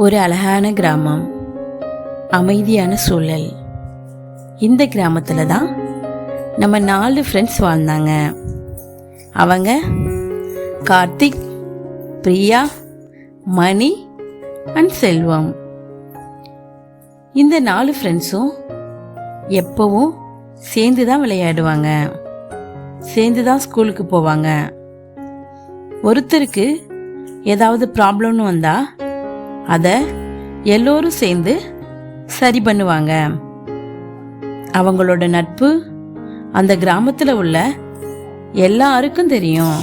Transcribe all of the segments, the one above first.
ஒரு அழகான கிராமம், அமைதியான சூழல். இந்த கிராமத்தில் தான் நம்ம 4 ஃப்ரெண்ட்ஸ் வாழ்ந்தாங்க. அவங்க கார்த்திக், பிரியா, மணி அண்ட் செல்வம். இந்த 4 ஃப்ரெண்ட்ஸும் எப்பவும் சேர்ந்து தான் விளையாடுவாங்க, சேர்ந்து தான் ஸ்கூலுக்கு போவாங்க. ஒருத்தருக்கு ஏதாவது ப்ராப்ளம்னு வந்தால் அதை எல்லோரும் சேர்ந்து சரி பண்ணுவாங்க. அவங்களோட நட்பு அந்த கிராமத்தில் உள்ள எல்லாருக்கும் தெரியும்.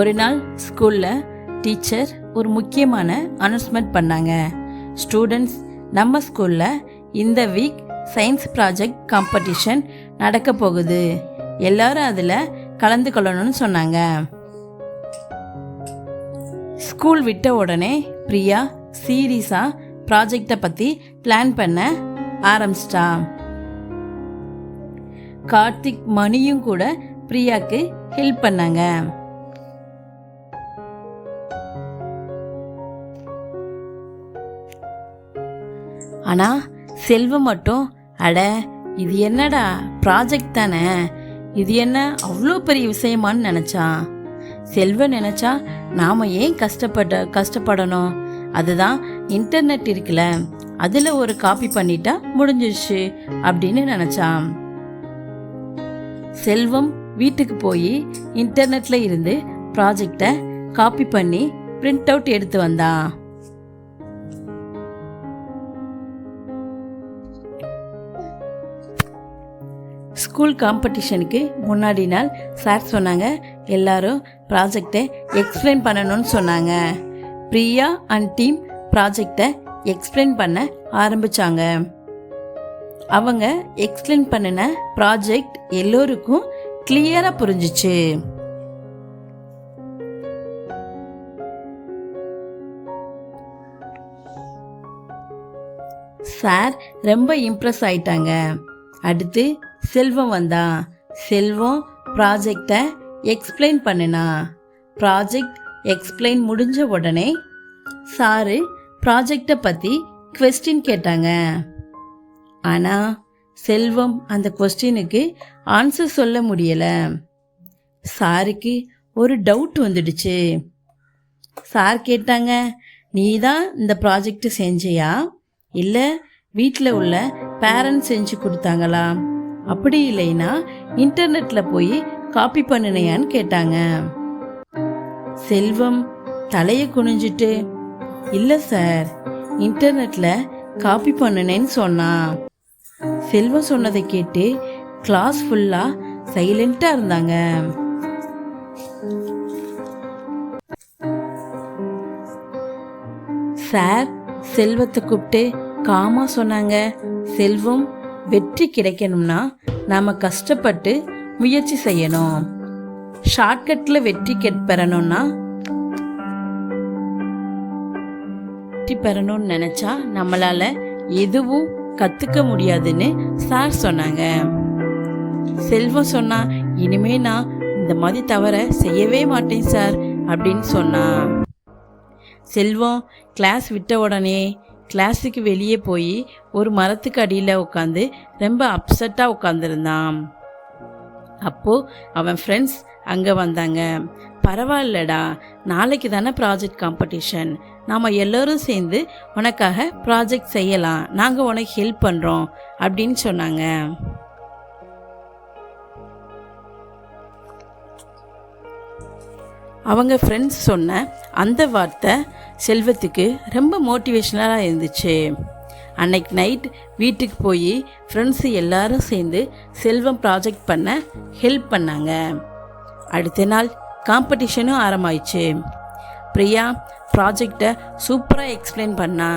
ஒரு நாள் ஸ்கூல்ல டீச்சர் ஒரு முக்கியமான அனௌன்ஸ்மெண்ட் பண்ணாங்க. ஸ்டூடெண்ட்ஸ், நம்ம ஸ்கூல்ல இந்த வீக் சயின்ஸ் ப்ராஜெக்ட் காம்படிஷன் நடக்க போகுது, எல்லாரும் அதில் கலந்து கொள்ளணும்னு சொன்னாங்க. ஸ்கூல் விட்ட உடனே பிரியா சீரியஸாக ப்ராஜெக்டை பற்றி பிளான் பண்ண ஆரம்பிச்சிட்டா. கார்த்திக், மணியும் கூட பிரியாக்கு ஹெல்ப் பண்ணாங்க. ஆனால் செல்வம் மட்டும், அட இது என்னடா ப்ராஜெக்ட் தானே, இது என்ன அவ்வளோ பெரிய விஷயமான்னு நினச்சான். செல்வம் நினச்சா நாம் ஏன் கஷ்டப்படணும், அதுதான் இன்டர்நெட் இருக்குல்ல, அதில் ஒரு காப்பி பண்ணிட்டா முடிஞ்சிருச்சு அப்படின்னு நினச்சான். செல்வம் வீட்டுக்கு போய் இன்டர்நெட்டில் இருந்து ப்ராஜெக்டை காப்பி பண்ணி பிரிண்ட் அவுட் எடுத்து வந்தான். ஸ்கூல் காம்படிஷனுக்கு முன்னாடி நாள் சார் சொன்னாங்க, எல்லாரும் ப்ராஜெக்டை எக்ஸ்பிளைன் பண்ணணும்னு சொன்னாங்க. பிரியா அண்ட் டீம் ப்ராஜெக்டை எக்ஸ்பிளைன் பண்ண ஆரம்பித்தாங்க. அவங்க எக்ஸ்பிளைன் பண்ணின ப்ராஜெக்ட் எல்லோருக்கும் கிளியராக புரிஞ்சிச்சு. சார் ரொம்ப இம்ப்ரெஸ் ஆயிட்டாங்க. அடுத்து செல்வம் வந்தான். செல்வம் ப்ராஜெக்டை எக்ஸ்பிளைன் பண்ணினா. ப்ராஜெக்ட் எக்ஸ்பிளைன் முடிஞ்ச உடனே சாரு ப்ராஜெக்டை பற்றி குவெஸ்டின் கேட்டாங்க. ஆனால் செல்வம் அந்த குவெஸ்டினுக்கு ஆன்சர் சொல்ல முடியலை. சாருக்கு ஒரு டவுட் வந்துடுச்சு. சார் கேட்டாங்க, நீ தான் இந்த ப்ராஜெக்ட் செஞ்சியா, இல்லை வீட்டில் உள்ள பேரண்ட்ஸ் செஞ்சு கொடுத்தாங்களா, அப்படி இல்லைன்னா இன்டர்நெட்டில் போய் காப்பி பண்ணினையான்னு கேட்டாங்க. செல்வம் தலையை குனிஞ்சிட்டு, இல்லை சார், இன்டர்நெட்டில் காப்பி பண்ணினேன்னு சொன்னான். செல்வம் சொன்னதை கேட்டு கிளாஸ் ஃபுல்லாக சைலண்ட்டாக இருந்தாங்க. சார் செல்வத்தை கூப்பிட்டு காமா சொன்னாங்க, செல்வம், வெற்றி கிடைக்கணும்னா நாம் கஷ்டப்பட்டு முயற்சி செய்யணும். ஷார்ட்கட்டில் வெற்றி பெறணும்னா பெறணும்னு நினச்சா நம்மளால் எதுவும் கற்றுக்க முடியாதுன்னு சார் சொன்னாங்க. செல்வம் சொன்னா, இனிமே நான் இந்த மாதிரி தவற செய்யவே மாட்டேன் சார் அப்படின்னு சொன்னான். செல்வம் கிளாஸ் விட்ட உடனே கிளாஸுக்கு வெளியே போய் ஒரு மரத்துக்கு அடியில் உட்காந்து ரொம்ப அப்செட்டாக உட்காந்துருந்தான். அப்போது அவன் ஃப்ரெண்ட்ஸ் அங்கே வந்தாங்க. பரவாயில்லடா, நாளைக்கு தானே ப்ராஜெக்ட் காம்படிஷன், நாம் எல்லோரும் சேர்ந்து உனக்காக ப்ராஜெக்ட் செய்யலாம், நாங்கள் உனக்கு ஹெல்ப் பண்ணுறோம் அப்படின்னு சொன்னாங்க. அவங்க ஃப்ரெண்ட்ஸ் சொன்ன அந்த வார்த்தை செல்வத்துக்கு ரொம்ப மோட்டிவேஷ்னலாக இருந்துச்சு. அன்னைக்கு நைட் வீட்டுக்கு போய் ஃப்ரெண்ட்ஸு எல்லாரும் சேர்ந்து செல்வம் ப்ராஜெக்ட் பண்ண ஹெல்ப் பண்ணாங்க. அடுத்த நாள் காம்படிஷனும் ஆரம்பிச்சு. பிரியா ப்ராஜெக்டை சூப்பராக எக்ஸ்பிளைன் பண்ணா.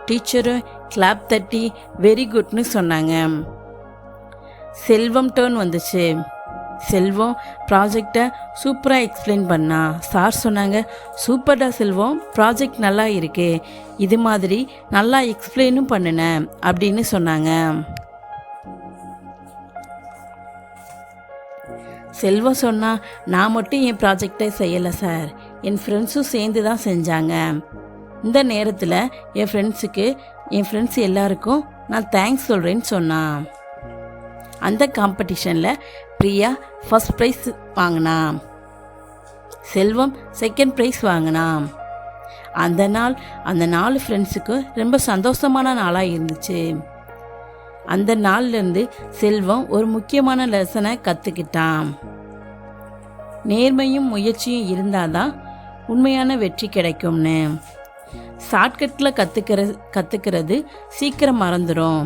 டீச்சரும் கிளாப் தட்டி வெரி குட்னு சொன்னாங்க. செல்வம் டர்ன் வந்துச்சு. செல்வம் ப்ராஜெக்டை சூப்பராக எக்ஸ்பிளைன் பண்ணா. சார் சொன்னாங்க, சூப்பர்டா செல்வம், ப்ராஜெக்ட் நல்லா இருக்கு, இது மாதிரி நல்லா எக்ஸ்பிளைனும் பண்ணினேன் அப்படின்னு சொன்னாங்க. செல்வம் சொன்னால் நான் மட்டும் என் ப்ராஜெக்டை செய்யலை சார், என் ஃப்ரெண்ட்ஸும் சேர்ந்து தான் செஞ்சாங்க. இந்த நேரத்தில் என் ஃப்ரெண்ட்ஸ் எல்லாருக்கும் நான் தேங்க்ஸ் சொல்கிறேன்னு சொன்னான். அந்த காம்படிஷனில் பிரியா ஃபர்ஸ்ட் ப்ரைஸ் வாங்கினா, செல்வம் செகண்ட் ப்ரைஸ் வாங்கினா. அந்த நாள் அந்த 4 ஃப்ரெண்ட்ஸுக்கும் ரொம்ப சந்தோஷமான நாளாக இருந்துச்சு. அந்த நாள்லேருந்து செல்வம் ஒரு முக்கியமான லெசனை கற்றுக்கிட்டான். நேர்மையும் முயற்சியும் இருந்தால் தான் உண்மையான வெற்றி கிடைக்கும்னு. ஷார்ட்கட்டில் கற்றுக்கிறது சீக்கிரம் மறந்துடும்.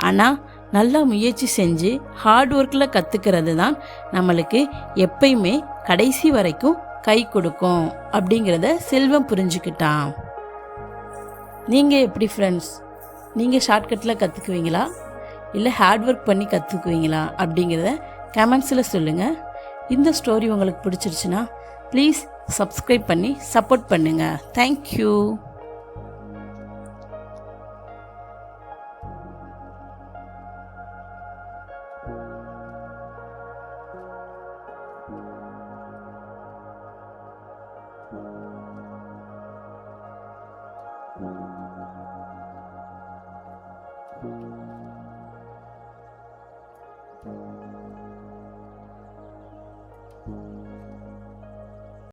ஆனால் நல்லா முயற்சி செஞ்சு ஹார்ட் ஒர்க்கில் கற்றுக்கிறது தான் நம்மளுக்கு எப்பயுமே கடைசி வரைக்கும் கை கொடுக்கும் அப்படிங்கிறத செல்வம் புரிஞ்சுக்கிட்டான். நீங்கள் எப்படி ஃப்ரெண்ட்ஸ்? நீங்கள் ஷார்ட்கட்டில் கற்றுக்குவீங்களா இல்லை ஹார்ட் ஒர்க் பண்ணி கற்றுக்குவீங்களா அப்படிங்கிறத கமெண்ட்ஸில் சொல்லுங்கள். இந்த ஸ்டோரி உங்களுக்கு பிடிச்சிருச்சுன்னா ப்ளீஸ் சப்ஸ்கிரைப் பண்ணி சப்போர்ட் பண்ணுங்கள். தேங்க்யூ.